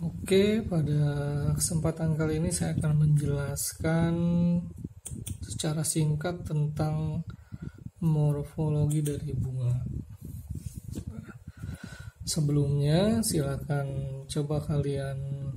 Oke, pada kesempatan kali ini saya akan menjelaskan secara singkat tentang morfologi dari bunga. Sebelumnya, silakan coba kalian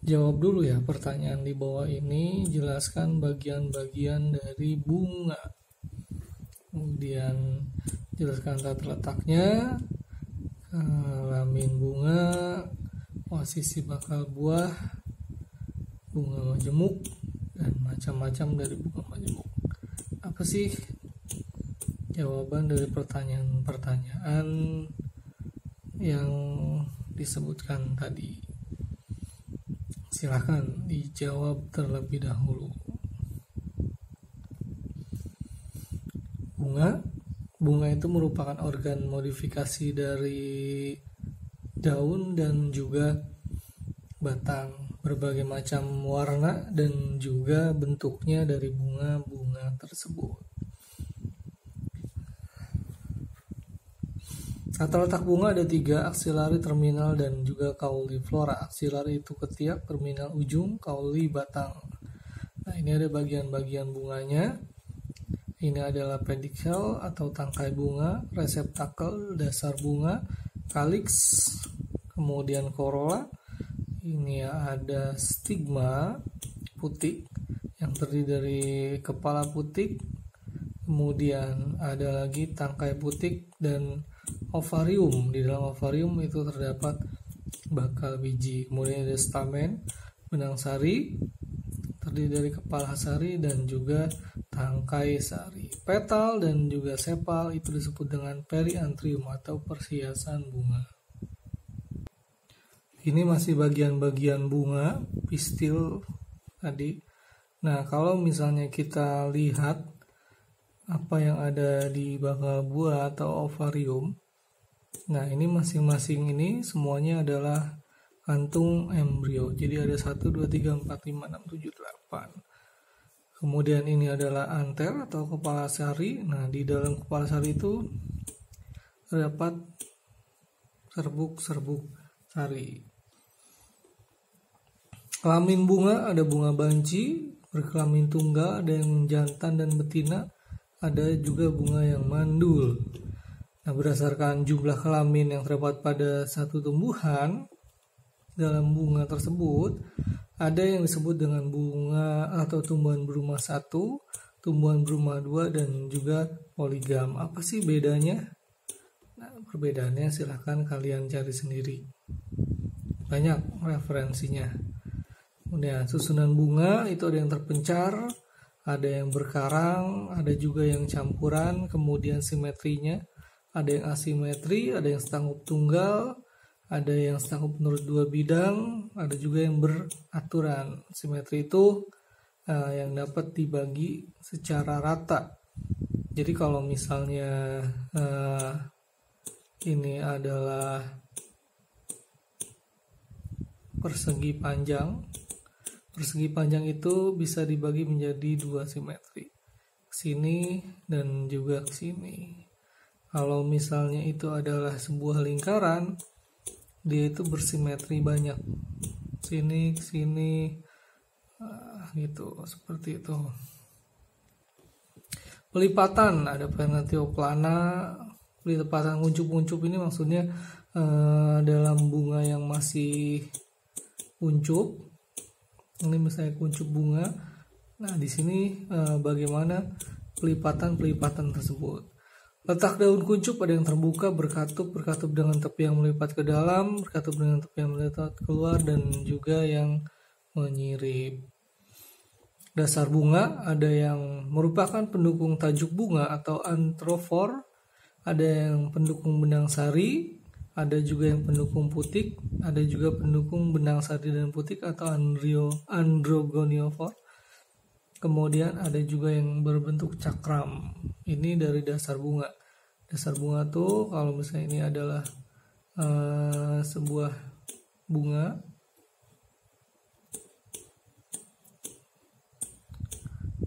jawab dulu ya pertanyaan di bawah ini. Jelaskan bagian-bagian dari bunga. Kemudian jelaskan tata letaknya, kelamin bunga, posisi bakal buah, bunga majemuk, dan macam-macam dari bunga majemuk. Apa sih jawaban dari pertanyaan-pertanyaan yang disebutkan tadi? Silakan dijawab terlebih dahulu. Bunga itu merupakan organ modifikasi dari daun dan juga batang, berbagai macam warna dan juga bentuknya dari bunga-bunga tersebut. Tata letak bunga ada 3, aksilari, terminal, dan juga cauliflora. Aksilari itu ketiak, terminal ujung, cauli batang. Nah, ini ada bagian-bagian bunganya. Ini adalah pedicel atau tangkai bunga, reseptakel dasar bunga, calyx, kemudian corolla. Ini ada stigma putik yang terdiri dari kepala putik, kemudian ada lagi tangkai putik dan ovarium. Di dalam ovarium itu terdapat bakal biji. Kemudian ada stamen, benang sari, terdiri dari kepala sari dan juga tangkai sari. Petal dan juga sepal itu disebut dengan periantrium atau perhiasan bunga. Ini masih bagian-bagian bunga, pistil tadi. Nah, kalau misalnya kita lihat apa yang ada di bakal buah atau ovarium, nah ini masing-masing ini semuanya adalah kantung embrio. Jadi ada 1, 2, 3, 4, 5, 6, 7, 8. Kemudian ini adalah anter atau kepala sari. Nah, di dalam kepala sari itu terdapat serbuk-serbuk sari. Kelamin bunga ada bunga banci, berkelamin tunggal, ada yang jantan dan betina, ada juga bunga yang mandul. Nah, berdasarkan jumlah kelamin yang terdapat pada satu tumbuhan dalam bunga tersebut, ada yang disebut dengan bunga atau tumbuhan berumah 1, tumbuhan berumah 2, dan juga poligam. Apa sih bedanya? Nah, perbedaannya silahkan kalian cari sendiri. Banyak referensinya. Kemudian susunan bunga itu ada yang terpencar, ada yang berkarang, ada juga yang campuran, kemudian simetrinya, ada yang asimetri, ada yang setangkup tunggal, ada yang setangkup menurut 2 bidang, ada juga yang beraturan. Simetri itu yang dapat dibagi secara rata. Jadi kalau misalnya ini adalah persegi panjang itu bisa dibagi menjadi 2 simetri, sini dan juga ke sini. Kalau misalnya itu adalah sebuah lingkaran, dia itu bersimetri banyak, sini ke sini, gitu, seperti itu. Pelipatan ada penatioplana. Pelipatan kuncup-kuncup ini maksudnya dalam bunga yang masih kuncup. Ini misalnya kuncup bunga. Nah, di sini bagaimana pelipatan tersebut. Letak daun kuncup ada yang terbuka, berkatup dengan tepi yang melipat ke dalam, berkatup dengan tepi yang melipat keluar, dan juga yang menyirip. Dasar bunga ada yang merupakan pendukung tajuk bunga atau antrofor, ada yang pendukung benang sari, ada juga yang pendukung putik, ada juga pendukung benang sari dan putik atau androgoniofor. Kemudian ada juga yang berbentuk cakram. Ini dari dasar bunga. Dasar bunga tuh kalau misalnya ini adalah sebuah bunga.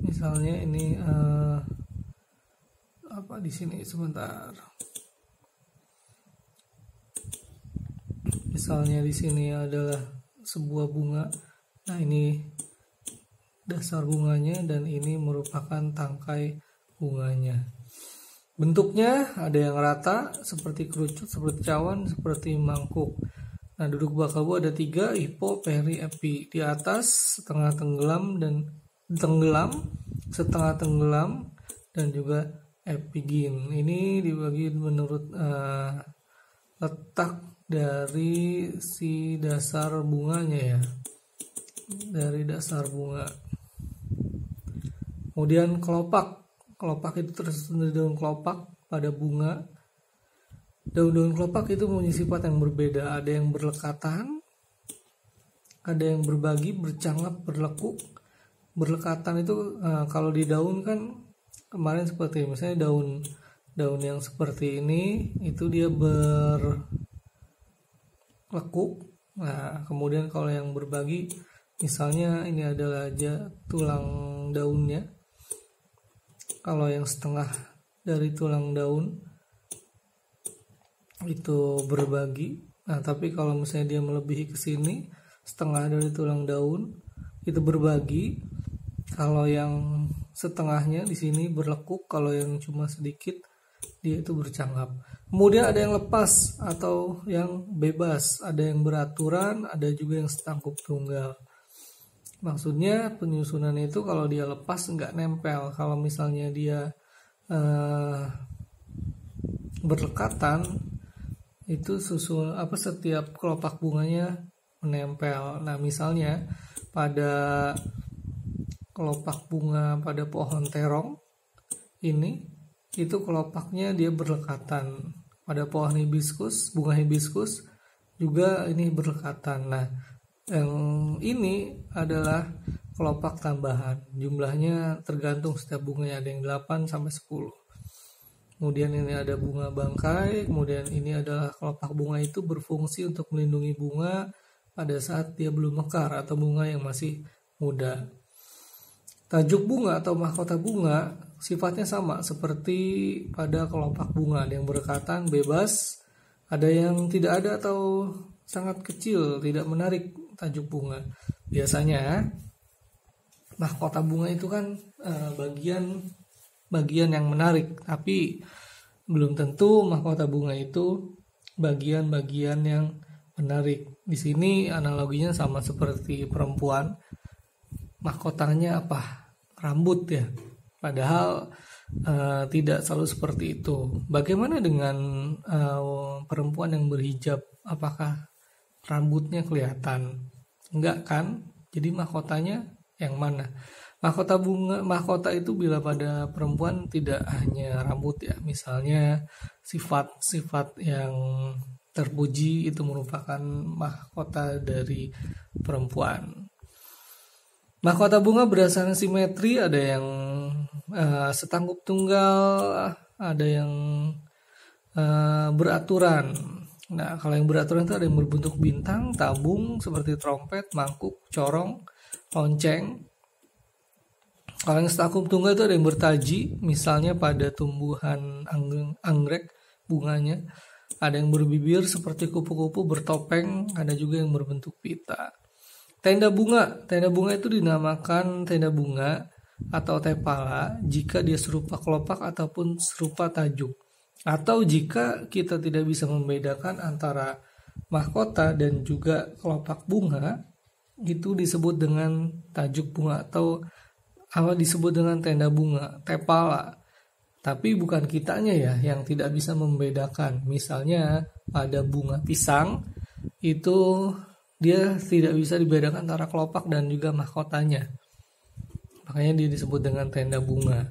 Misalnya ini di sini sebentar. Misalnya di sini adalah sebuah bunga. Nah, ini dasar bunganya dan ini merupakan tangkai bunganya. Bentuknya ada yang rata seperti kerucut, seperti cawan, seperti mangkuk. Nah, duduk bakabu ada 3, hipo, peri, epi. Di atas setengah tenggelam, setengah tenggelam, dan juga epigin. Ini dibagi menurut letak dari si dasar bunganya ya, dari dasar bunga. Kemudian kelopak itu tersusun dari daun kelopak pada bunga. Daun-daun kelopak itu mempunyai sifat yang berbeda. Ada yang berlekatan, ada yang berbagi, bercangap, berlekuk. Berlekatan itu kalau di daun kan kemarin seperti misalnya daun yang seperti ini itu dia berlekuk. Nah, kemudian kalau yang berbagi, misalnya ini adalah aja tulang daunnya. Kalau yang setengah dari tulang daun itu berbagi. Nah, tapi kalau misalnya dia melebihi ke sini, setengah dari tulang daun itu berbagi. Kalau yang setengahnya di sini berlekuk, kalau yang cuma sedikit dia itu bercangkap. Kemudian ada yang lepas atau yang bebas, ada yang beraturan, ada juga yang setangkup tunggal. Maksudnya penyusunan itu kalau dia lepas nggak nempel. Kalau misalnya dia berlekatan, itu setiap kelopak bunganya menempel. Nah, misalnya pada kelopak bunga pada pohon terong ini, itu kelopaknya dia berlekatan. Pada pohon hibiscus, bunga hibiscus juga ini berlekatan. Nah, yang ini adalah kelopak tambahan. Jumlahnya tergantung setiap bunganya, ada yang 8 sampai 10. Kemudian ini ada bunga bangkai, kemudian ini adalah kelopak bunga itu berfungsi untuk melindungi bunga pada saat dia belum mekar atau bunga yang masih muda. Tajuk bunga atau mahkota bunga sifatnya sama seperti pada kelopak bunga, ada yang berlekatan, bebas, ada yang tidak ada atau sangat kecil, tidak menarik tajuk bunga. Biasanya mahkota bunga itu kan bagian yang menarik, tapi belum tentu mahkota bunga itu bagian-bagian yang menarik. Di sini analoginya sama seperti perempuan, mahkotanya apa? Rambut ya. Padahal tidak selalu seperti itu. Bagaimana dengan perempuan yang berhijab? Apakah rambutnya kelihatan? Enggak kan? Jadi mahkotanya yang mana? Mahkota itu bila pada perempuan tidak hanya rambut ya. Misalnya sifat-sifat yang terpuji itu merupakan mahkota dari perempuan. Mahkota bunga berdasarkan simetri, ada yang setangkup tunggal, ada yang beraturan. Nah, kalau yang beraturan itu ada yang berbentuk bintang, tabung seperti trompet, mangkuk, corong, lonceng. Kalau yang setangkup tunggal itu ada yang bertaji, misalnya pada tumbuhan anggrek bunganya. Ada yang berbibir seperti kupu-kupu, bertopeng, ada juga yang berbentuk pita. Tenda bunga itu dinamakan tenda bunga atau tepala jika dia serupa kelopak ataupun serupa tajuk. Atau jika kita tidak bisa membedakan antara mahkota dan juga kelopak bunga, itu disebut dengan tajuk bunga atau disebut dengan tenda bunga, tepala. Tapi bukan kitanya ya yang tidak bisa membedakan. Misalnya pada bunga pisang itu dia tidak bisa dibedakan antara kelopak dan juga mahkotanya. Makanya dia disebut dengan tenda bunga.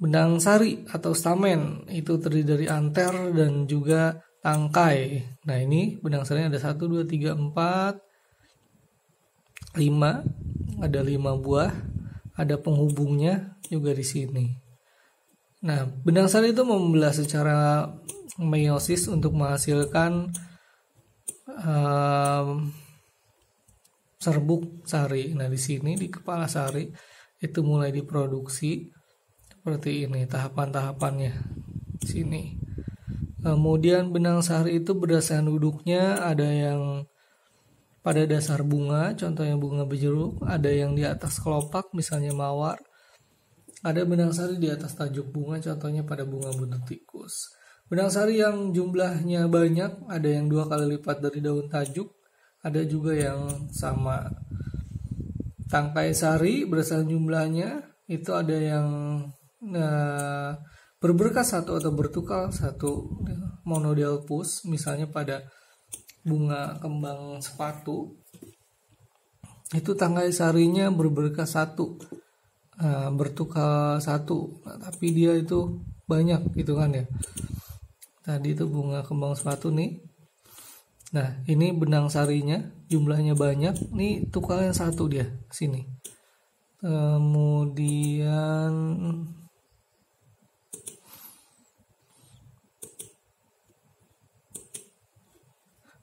Benang sari atau stamen itu terdiri dari anter dan juga tangkai. Nah, ini benang sari ada 1, 2, 3, 4, 5. Ada 5 buah. Ada penghubungnya juga di sini. Nah, benang sari itu membelah secara meiosis untuk menghasilkan serbuk sari. Nah, di sini di kepala sari itu mulai diproduksi seperti ini tahapan-tahapannya. Sini. Kemudian benang sari itu berdasarkan duduknya, ada yang pada dasar bunga, contohnya bunga bejeruk, ada yang di atas kelopak, misalnya mawar, ada benang sari di atas tajuk bunga, contohnya pada bunga buntut tikus. Benang sari yang jumlahnya banyak, ada yang 2 kali lipat dari daun tajuk, ada juga yang sama. Tangkai sari berdasarkan jumlahnya, itu ada yang berberkas satu atau bertukal satu, monodelphus, misalnya pada bunga kembang sepatu, itu tangkai sarinya berberkas satu, bertukal satu, tapi dia itu banyak gitu kan ya. Tadi itu bunga kembang sepatu nih. Nah, ini benang sarinya jumlahnya banyak, nih tukalnya satu dia sini. Kemudian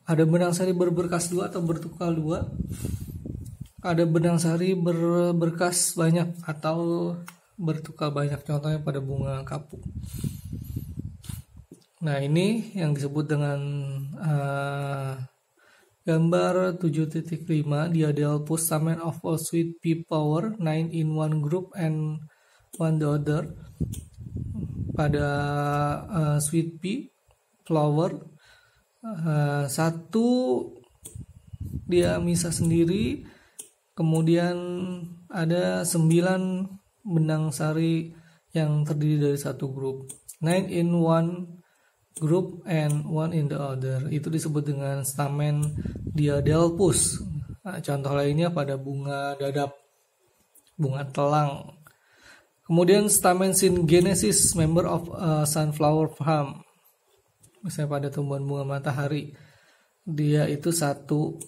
ada benang sari berberkas 2 atau bertukal 2. Ada benang sari berberkas banyak atau bertukal banyak, contohnya pada bunga kapuk. Nah, ini yang disebut dengan gambar 7.5, diadelphus, stamen of all sweet pea flower, 9 in one group and one the other. Pada sweet pea flower, satu dia misah sendiri, kemudian ada 9 benang sari yang terdiri dari satu grup. 9 in one group and one in the other, itu disebut dengan stamen diadelphus. Nah, contoh lainnya pada bunga dadap, bunga telang. Kemudian stamen syngenesis, member of sunflower farm, misalnya pada tumbuhan bunga matahari, dia itu satu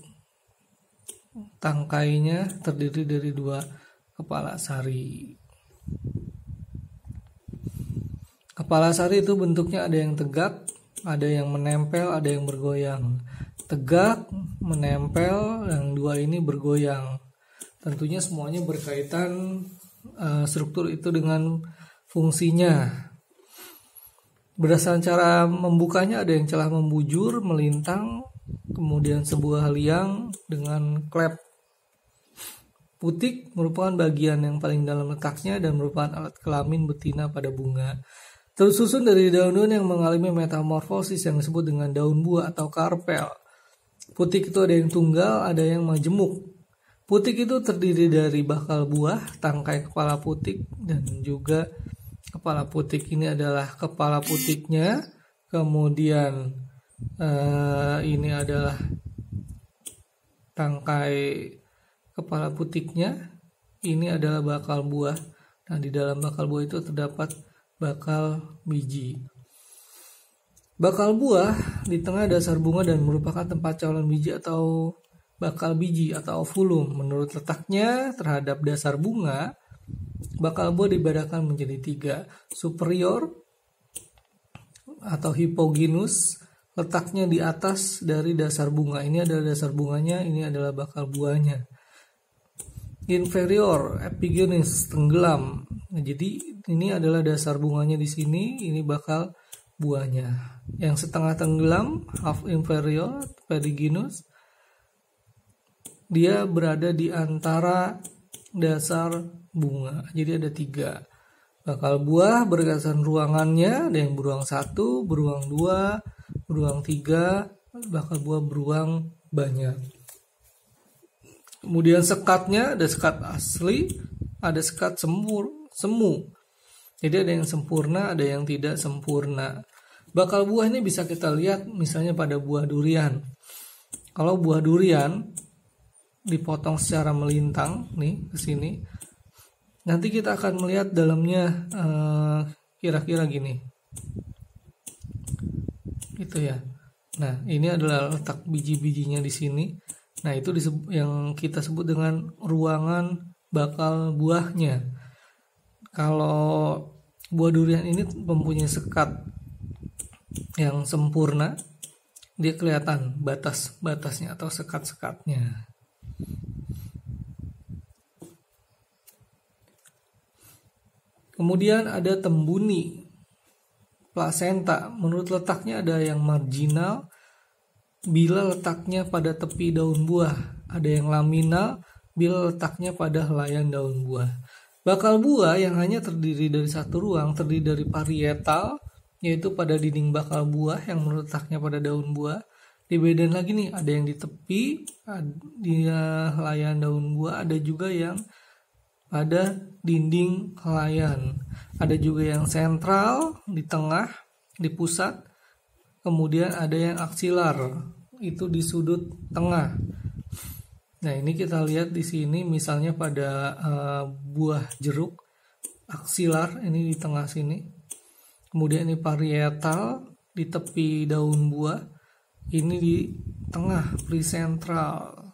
tangkainya terdiri dari 2 kepala sari. Kepala sari itu bentuknya ada yang tegak, ada yang menempel, ada yang bergoyang. Tegak, menempel, yang 2 ini bergoyang. Tentunya semuanya berkaitan struktur itu dengan fungsinya. Berdasarkan cara membukanya, ada yang celah membujur, melintang, kemudian sebuah liang dengan klep. Putik merupakan bagian yang paling dalam letaknya dan merupakan alat kelamin betina pada bunga. Tersusun dari daun-daun yang mengalami metamorfosis yang disebut dengan daun buah atau karpel. Putik itu ada yang tunggal, ada yang majemuk. Putik itu terdiri dari bakal buah, tangkai kepala putik, dan juga kepala putik ini adalah kepala putiknya. Kemudian ini adalah tangkai kepala putiknya. Ini adalah bakal buah. Nah, di dalam bakal buah itu terdapat bakal biji. Bakal buah di tengah dasar bunga dan merupakan tempat calon biji atau bakal biji atau ovulum. Menurut letaknya terhadap dasar bunga, bakal buah dibedakan menjadi 3. Superior atau hypogynous, letaknya di atas dari dasar bunga. Ini adalah dasar bunganya, ini adalah bakal buahnya. Inferior, epigynous, tenggelam. Nah, jadi ini adalah dasar bunganya di sini, ini bakal buahnya. Yang setengah tenggelam, half inferior, pedicynous, dia berada di antara dasar bunga. Jadi ada 3. Bakal buah berdasarkan ruangannya, ada yang beruang 1, beruang 2, beruang 3, bakal buah beruang banyak. Kemudian sekatnya, ada sekat asli, ada sekat semu. Jadi ada yang sempurna, ada yang tidak sempurna. Bakal buah ini bisa kita lihat misalnya pada buah durian. Kalau buah durian dipotong secara melintang nih ke sini, nanti kita akan melihat dalamnya kira-kira gini. Gitu ya. Nah, ini adalah letak biji-bijinya di sini. Nah, itu yang kita sebut dengan ruangan bakal buahnya. Kalau buah durian ini mempunyai sekat yang sempurna, dia kelihatan batas-batasnya atau sekat-sekatnya. Kemudian ada tembuni. plasenta. Menurut letaknya ada yang marginal bila letaknya pada tepi daun buah, ada yang laminal bila letaknya pada helaian daun buah. Bakal buah yang hanya terdiri dari satu ruang terdiri dari parietal, yaitu pada dinding bakal buah yang menurut letaknya pada daun buah. Dibedain lagi nih, ada yang di tepi, di helaian daun buah, ada juga yang pada dinding helaian. Ada juga yang sentral, di tengah, di pusat. Kemudian ada yang aksilar, itu di sudut tengah. Nah, ini kita lihat di sini misalnya pada buah jeruk, aksilar ini di tengah sini. Kemudian ini parietal di tepi daun buah, ini di tengah presentral.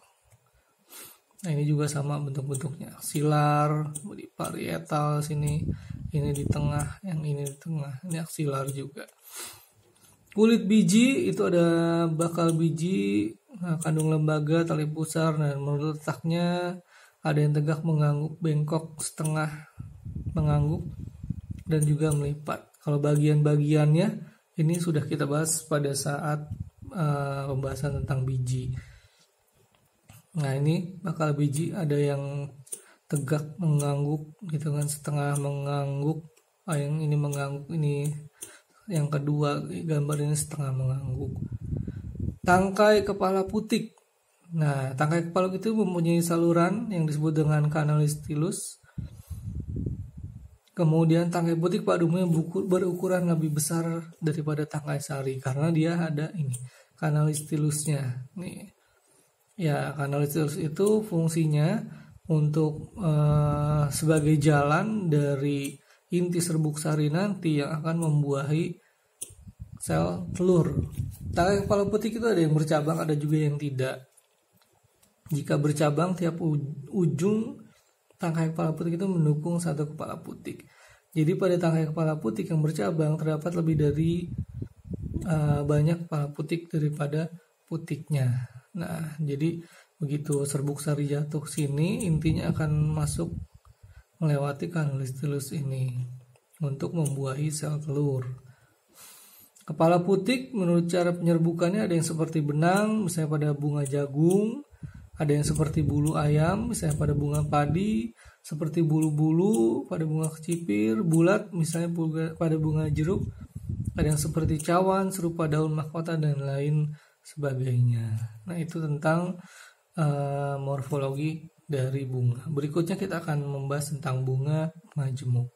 Nah, ini juga sama bentuk-bentuknya, aksilar di parietal sini, ini di tengah, yang ini di tengah, ini aksilar juga. Kulit biji itu ada bakal biji, kandung lembaga, tali pusar, dan menurut letaknya ada yang tegak mengangguk, bengkok, setengah mengangguk, dan juga melipat. Kalau bagian-bagiannya ini sudah kita bahas pada saat pembahasan tentang biji. Nah, ini bakal biji ada yang tegak mengangguk gitu kan, setengah mengangguk, yang ini mengangguk, ini yang kedua gambar ini setengah mengangguk. Tangkai kepala putik. Nah, tangkai kepala itu mempunyai saluran yang disebut dengan kanal stilus. Kemudian tangkai putik pada umumnya berukuran lebih besar daripada tangkai sari karena dia ada ini kanal stilusnya. Nih. Ya, kanal stilus itu fungsinya untuk sebagai jalan dari inti serbuk sari nanti yang akan membuahi sel telur. Tangkai kepala putik itu ada yang bercabang, ada juga yang tidak. Jika bercabang, tiap ujung tangkai kepala putik itu mendukung satu kepala putik. Jadi pada tangkai kepala putik yang bercabang terdapat lebih dari banyak kepala putik daripada putiknya. Nah, jadi begitu serbuk sari jatuh sini, intinya akan masuk melewati kanal stilus ini untuk membuahi sel telur. Kepala putik menurut cara penyerbukannya ada yang seperti benang, misalnya pada bunga jagung, ada yang seperti bulu ayam, misalnya pada bunga padi, seperti bulu-bulu pada bunga kecipir, bulat misalnya pada bunga jeruk, ada yang seperti cawan, serupa daun mahkota, dan lain sebagainya. Nah, itu tentang morfologi dari bunga. Berikutnya kita akan membahas tentang bunga majemuk.